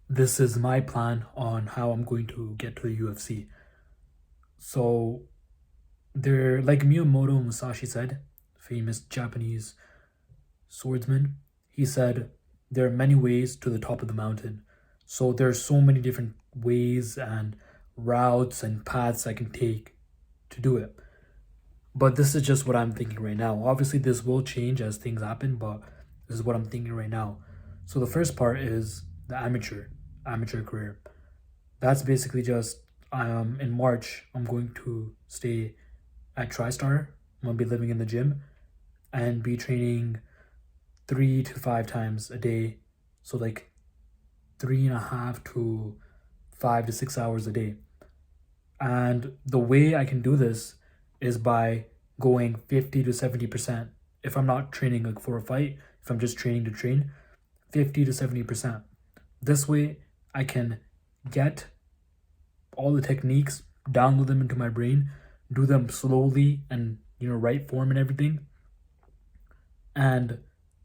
this is my plan on how I'm going to get to the UFC. So they're like Miyamoto Musashi said, famous Japanese swordsman. He said there are many ways to the top of the mountain. So there are so many different ways and routes and paths I can take to do it. But this is just what I'm thinking right now. Obviously, this will change as things happen, but this is what I'm thinking right now. So the first part is the amateur career. That's basically just in March I'm going to stay at TriStar. I'm gonna be living in the gym and be training 3 to 5 times a day. So like 3.5 to 5 to 6 hours a day. And the way I can do this is by going 50 to 70%. If I'm not training like for a fight, if I'm just training to train, 50 to 70%. This way I can get all the techniques, download them into my brain, do them slowly and right form and everything, and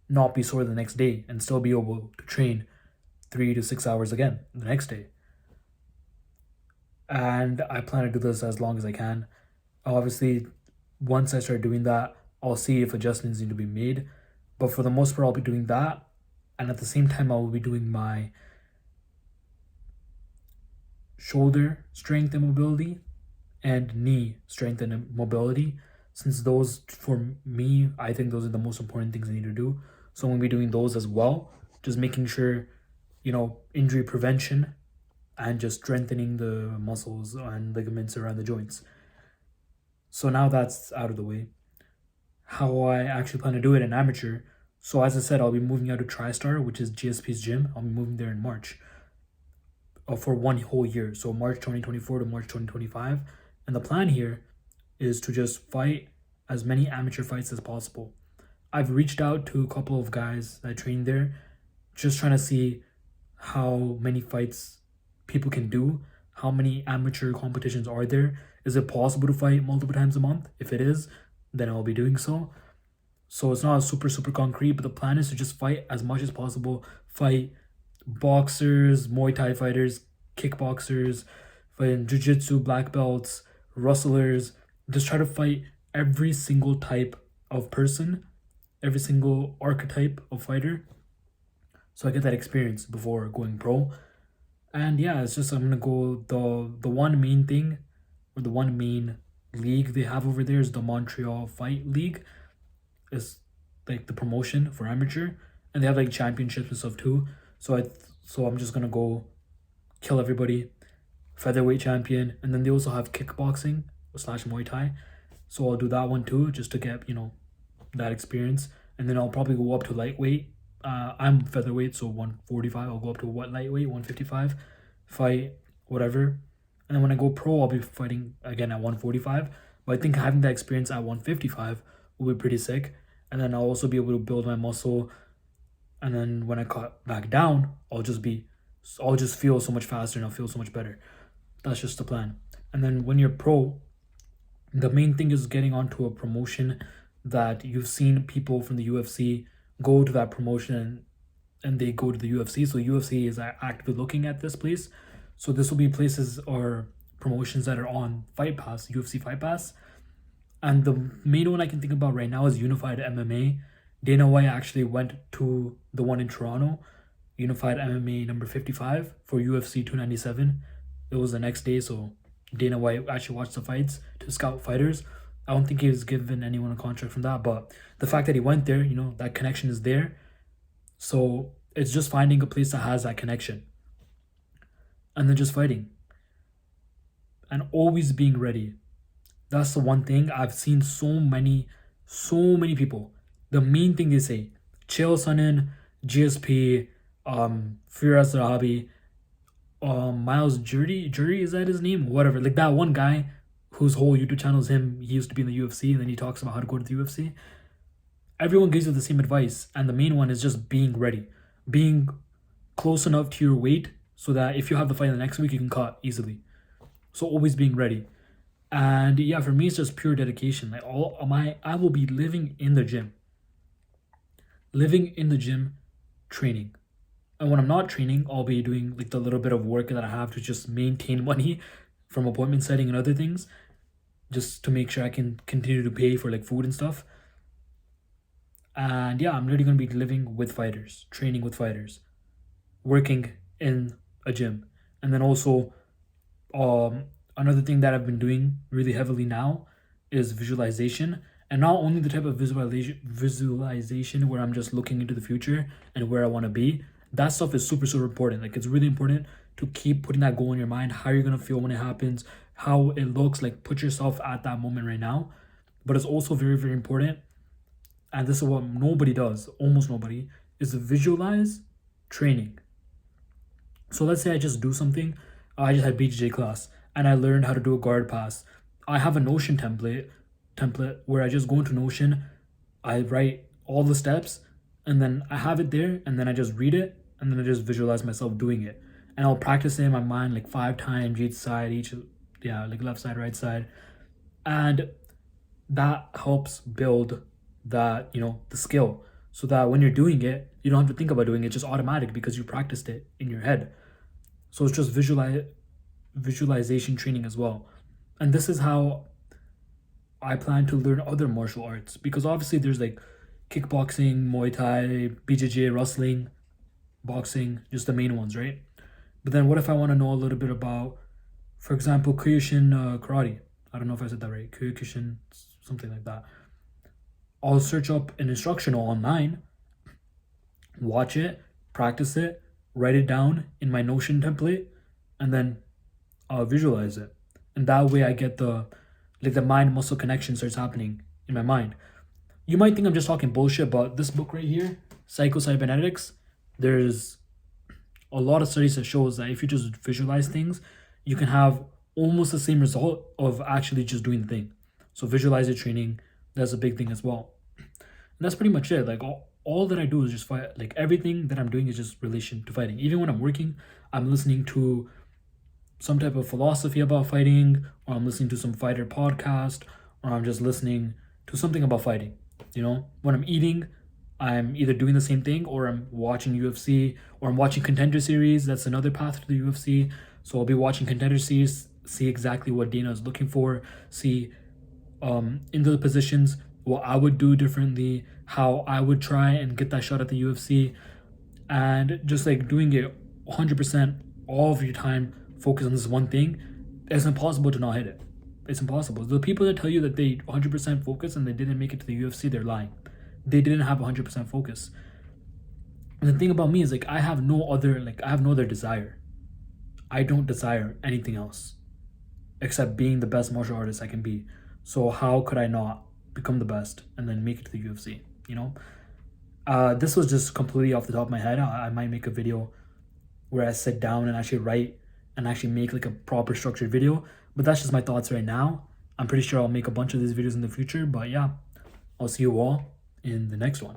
not be sore the next day and still be able to train 3 to 6 hours again the next day. And I plan to do this as long as I can. Obviously, once I start doing that, I'll see if adjustments need to be made. But for the most part, I'll be doing that. And at the same time, I will be doing my shoulder strength and mobility and knee strength and mobility. Since those, for me, I think those are the most important things I need to do. So I'm going to be doing those as well. Just making sure, injury prevention and just strengthening the muscles and ligaments around the joints. So now that's out of the way. How I actually plan to do it in amateur. So as I said, I'll be moving out to TriStar, which is GSP's gym. I'll be moving there in March for 1 whole year. So March 2024 to March 2025. And the plan here is to just fight as many amateur fights as possible. I've reached out to a couple of guys that train there, just trying to see how many fights people can do, how many amateur competitions are there. Is it possible to fight multiple times a month? If it is, then I'll be doing so. So it's not super concrete, but the plan is to just fight as much as possible. Fight boxers, Muay Thai fighters, kickboxers, fight jiu-jitsu, black belts, wrestlers. Just try to fight every single type of person, every single archetype of fighter, so I get that experience before going pro. And yeah, it's just I'm gonna go the one main thing, or the one main league they have over there is the Montreal Fight League. Is like the promotion for amateur, and they have like championships and stuff too. So I'm just gonna go kill everybody, featherweight champion, and then they also have kickboxing slash Muay Thai. So I'll do that one too, just to get that experience, and then I'll probably go up to lightweight. I'm featherweight, so 145. I'll go up to what lightweight 155, fight whatever, and then when I go pro, I'll be fighting again at 145. But I think having that experience at 155 will be pretty sick, and then I'll also be able to build my muscle. And then when I cut back down, I'll just feel so much faster and I'll feel so much better. That's just the plan. And then when you're pro, the main thing is getting onto a promotion that you've seen people from the UFC go to that promotion, and they go to the UFC. So UFC is actively looking at this place. So this will be places or promotions that are on Fight Pass, UFC Fight Pass. And the main one I can think about right now is Unified MMA. Dana White actually went to the one in Toronto, Unified MMA number 55 for UFC 297. It was the next day, so Dana White actually watched the fights to scout fighters. I don't think he was given anyone a contract from that, but the fact that he went there, that connection is there. So it's just finding a place that has that connection and then just fighting and always being ready. That's the one thing I've seen so many people. The main thing they say, Chael Sonnen, GSP, Firas Zahabi, Miles Jury, is that his name? Whatever. Like that one guy whose whole YouTube channel is him. He used to be in the UFC, and then he talks about how to go to the UFC. Everyone gives you the same advice, and the main one is just being ready, being close enough to your weight so that if you have the fight the next week, you can cut easily. So always being ready. And yeah, for me, it's just pure dedication. Like I will be living in the gym, training. And when I'm not training, I'll be doing like the little bit of work that I have to just maintain money from appointment setting and other things, just to make sure I can continue to pay for like food and stuff. And yeah, I'm literally gonna be living with fighters, training with fighters, working in a gym. And then also, another thing that I've been doing really heavily now is visualization. And not only the type of visualization where I'm just looking into the future and where I want to be. That stuff is super, super important. Like, it's really important to keep putting that goal in your mind, how you're gonna feel when it happens, how it looks, like put yourself at that moment right now. But it's also very, very important, and this is what nobody does, almost nobody, is to visualize training. So let's say I just do something. I just had BJJ class and I learned how to do a guard pass. I have a Notion template where I just go into Notion, I write all the steps, and then I have it there, and then I just read it, and then I just visualize myself doing it. And I'll practice it in my mind like 5 times each side, like left side, right side. And that helps build that, the skill, so that when you're doing it, you don't have to think about doing it, it's just automatic because you practiced it in your head. So it's just visualization training as well. And this is how I plan to learn other martial arts, because obviously there's like kickboxing, Muay Thai, BJJ, wrestling, boxing, just the main ones, right? But then what if I want to know a little bit about, for example, Kyokushin karate? I don't know if I said that right. Kyokushin, something like that. I'll search up an instructional online, watch it, practice it, write it down in my Notion template, and then visualize it. And that way I get the mind muscle connection starts happening in my mind. You might think I'm just talking bullshit, but this book right here, Psycho-Cybernetics, there's a lot of studies that shows that if you just visualize things, you can have almost the same result of actually just doing the thing. So visualize your training, that's a big thing as well. And that's pretty much it. Like, all that I do is just fight. Like, everything that I'm doing is just relation to fighting. Even when I'm working, I'm listening to some type of philosophy about fighting, or I'm listening to some fighter podcast, or I'm just listening to something about fighting. When I'm eating, I'm either doing the same thing, or I'm watching UFC, or I'm watching Contender Series. That's another path to the UFC. So I'll be watching Contender Series, see exactly what Dana is looking for, see into the positions, what I would do differently, how I would try and get that shot at the UFC, and just like doing it 100% all of your time, focus on this one thing. It's impossible to not hit it. It's impossible. The people that tell you that they 100% focus and they didn't make it to the UFC, they're lying. They didn't have 100% focus. And the thing about me is, like, I have no other desire. I don't desire anything else except being the best martial artist I can be. So how could I not become the best and then make it to the UFC? This was just completely off the top of my head. I might make a video where I sit down and actually write and actually make like a proper structured video. But that's just my thoughts right now. I'm pretty sure I'll make a bunch of these videos in the future. But yeah, I'll see you all in the next one.